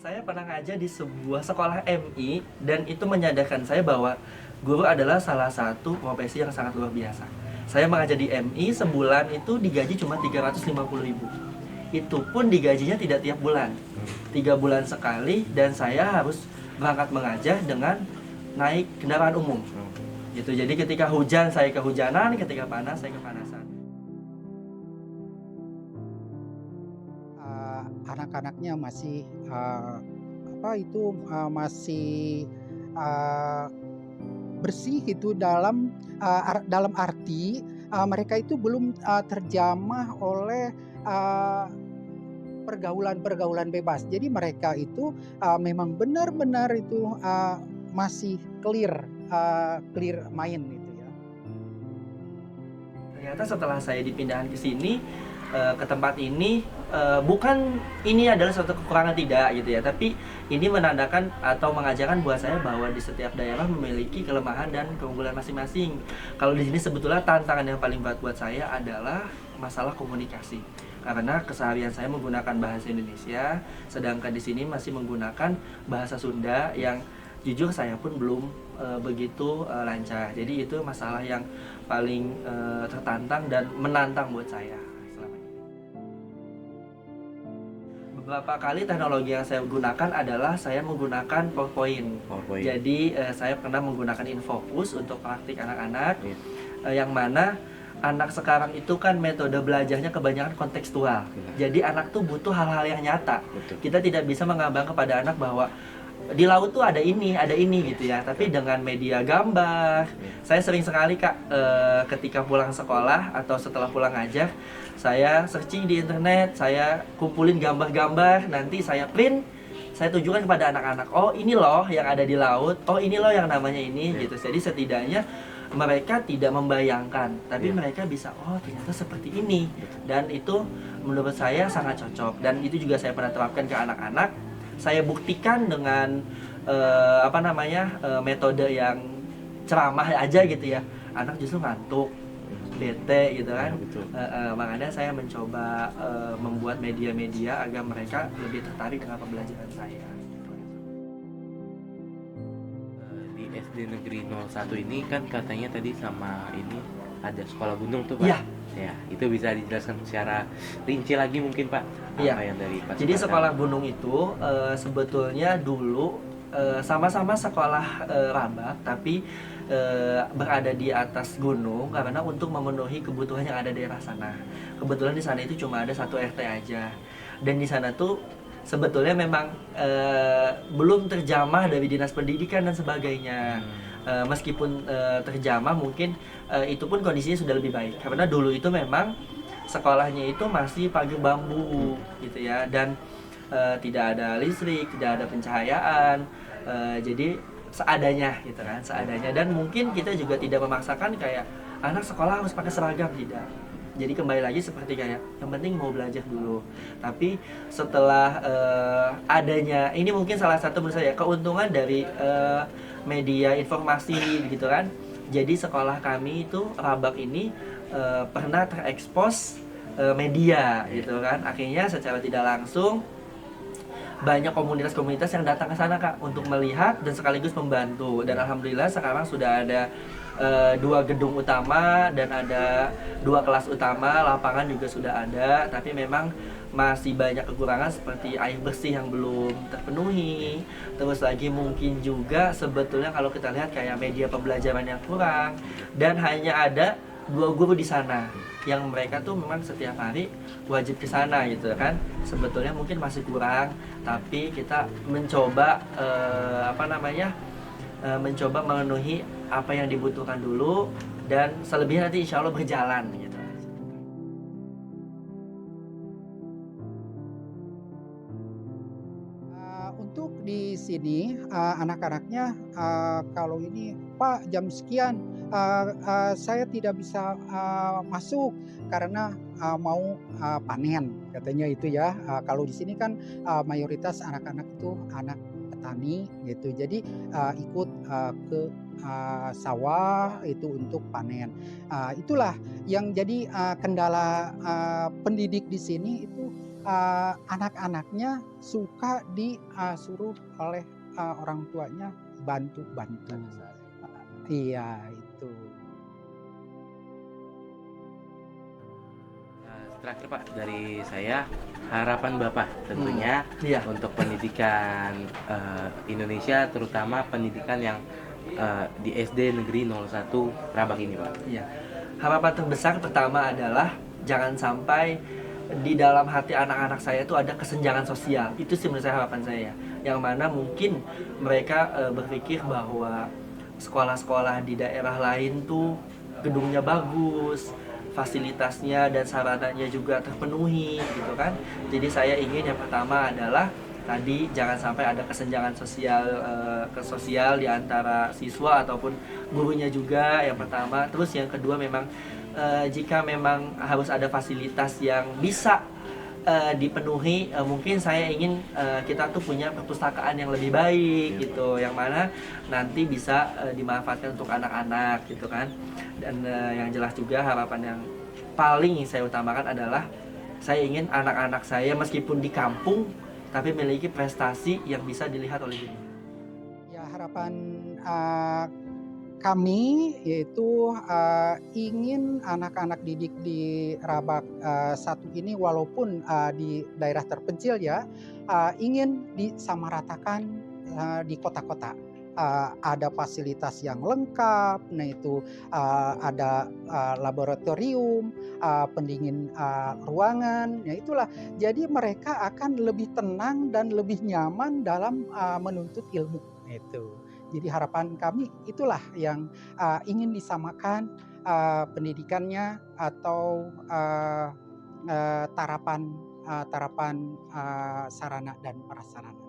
Saya pernah ngajar di sebuah sekolah MI dan itu menyadarkan saya bahwa guru adalah salah satu profesi yang sangat luar biasa. Saya mengajar di MI sebulan itu digaji cuma 350.000. Itu pun digajinya tidak tiap bulan. 3 bulan sekali dan saya harus berangkat mengajar dengan naik kendaraan umum. Gitu. Jadi ketika hujan saya kehujanan, ketika panas saya kepanasan. Anak-anaknya masih, masih, eee, bersih itu dalam arti, mereka itu belum, terjamah oleh, eee, pergaulan-pergaulan bebas. Jadi mereka itu, memang benar-benar itu, masih clear main itu ya. Ternyata setelah saya dipindahkan ke sini, ke tempat ini, bukan ini adalah suatu kekurangan tidak gitu ya, tapi ini menandakan atau mengajarkan buat saya bahwa di setiap daerah memiliki kelemahan dan keunggulan masing-masing. Kalau di sini sebetulnya tantangan yang paling berat buat saya adalah masalah komunikasi. Karena keseharian saya menggunakan bahasa Indonesia, sedangkan di sini masih menggunakan bahasa Sunda yang jujur saya pun belum begitu lancar. Jadi itu masalah yang paling tertantang dan menantang buat saya selama ini. Beberapa kali teknologi yang saya gunakan adalah saya menggunakan PowerPoint. PowerPoint. Jadi saya pernah menggunakan Infocus untuk praktik anak-anak, Iya. yang mana anak sekarang itu kan metode belajarnya kebanyakan kontekstual. Jadi anak tuh butuh hal-hal yang nyata. Betul. Kita tidak bisa mengambang kepada anak bahwa di laut tuh ada ini gitu ya. Tapi dengan media gambar, saya sering sekali Kak, ketika pulang sekolah atau setelah pulang ngajar, saya searching di internet, saya kumpulin gambar-gambar, nanti saya print, saya tunjukkan kepada anak-anak, oh ini loh yang ada di laut, oh ini loh yang namanya ini gitu. Jadi setidaknya mereka tidak membayangkan, tapi mereka bisa, oh ternyata seperti ini. Dan itu menurut saya sangat cocok. Dan itu juga saya pernah terapkan ke anak-anak. Saya buktikan dengan metode yang ceramah aja gitu ya. Anak justru ngantuk, bete gitu kan. Betul. Makanya saya mencoba membuat media-media agar mereka lebih tertarik dengan pembelajaran saya. Di SD Negeri 01 ini kan katanya tadi sama ini ada sekolah gunung tuh Pak. Iya. Ya, itu bisa dijelaskan secara rinci lagi mungkin Pak. Iya. Apa yang dari Pak Jadi Supratman? sekolah gunung itu sebetulnya dulu sama-sama sekolah Rabak, tapi berada di atas gunung karena untuk memenuhi kebutuhan yang ada di daerah sana. Kebetulan di sana itu cuma ada satu RT aja, dan di sana tuh sebetulnya memang belum terjamah dari dinas pendidikan dan sebagainya. Meskipun terjamah, mungkin itu pun kondisinya sudah lebih baik karena dulu itu memang sekolahnya itu masih pagar bambu gitu ya, dan tidak ada listrik, tidak ada pencahayaan, jadi seadanya gitu kan, seadanya. Dan mungkin kita juga tidak memaksakan kayak anak sekolah harus pakai seragam, tidak. Jadi kembali lagi seperti kayak yang penting mau belajar dulu. Tapi setelah adanya ini, mungkin salah satu menurut saya keuntungan dari media informasi gitu kan. Jadi sekolah kami itu Rabak ini pernah terekspos media gitu kan. Akhirnya secara tidak langsung banyak komunitas-komunitas yang datang ke sana Kak untuk melihat dan sekaligus membantu. Dan alhamdulillah sekarang sudah ada 2 gedung utama dan ada 2 kelas utama, lapangan juga sudah ada, tapi memang masih banyak kekurangan seperti air bersih yang belum terpenuhi. Terus lagi mungkin juga sebetulnya kalau kita lihat kayak media pembelajaran yang kurang, dan hanya ada 2 guru di sana yang mereka tuh memang setiap hari wajib ke sana gitu kan. Sebetulnya mungkin masih kurang, tapi kita mencoba mencoba memenuhi apa yang dibutuhkan dulu, dan selebihnya nanti insya Allah berjalan gitu. Untuk di sini, anak-anaknya, kalau ini, "Pak, jam sekian, saya tidak bisa, masuk karena, mau, panen," katanya itu ya. Kalau di sini kan, mayoritas anak-anak itu anak petani gitu. Jadi, ikut, ke, sawah itu untuk panen. Itulah yang jadi, kendala, pendidik di sini itu, anak-anaknya suka disuruh oleh orang tuanya bantu-bantu. Iya itu. Terakhir Pak, dari saya harapan Bapak tentunya Iya. untuk pendidikan Indonesia, terutama pendidikan yang di SD Negeri 01 Rabak ini Pak. Iya. Harapan terbesar pertama adalah jangan sampai di dalam hati anak-anak saya itu ada kesenjangan sosial. Itu sih menurut saya harapan saya. Yang mana mungkin mereka berpikir bahwa sekolah-sekolah di daerah lain tuh gedungnya bagus, fasilitasnya dan sarananya juga terpenuhi gitu kan. Jadi saya ingin yang pertama adalah tadi jangan sampai ada kesenjangan sosial ke sosial di antara siswa ataupun gurunya juga yang pertama. Terus yang kedua memang jika memang harus ada fasilitas yang bisa dipenuhi, mungkin saya ingin kita tuh punya perpustakaan yang lebih baik gitu, yang mana nanti bisa dimanfaatkan untuk anak-anak gitu kan. Dan yang jelas juga harapan yang paling saya utamakan adalah saya ingin anak-anak saya meskipun di kampung tapi memiliki prestasi yang bisa dilihat oleh dunia. Ya harapan kami yaitu ingin anak-anak didik di Rabak 1 ini walaupun di daerah terpencil ya, ingin disamaratakan di kota-kota. Ada fasilitas yang lengkap, nah itu ada laboratorium, pendingin ruangan, ya itulah. Jadi mereka akan lebih tenang dan lebih nyaman dalam menuntut ilmu, itu. Jadi harapan kami itulah yang ingin disamakan pendidikannya atau tarapan sarana dan prasarana.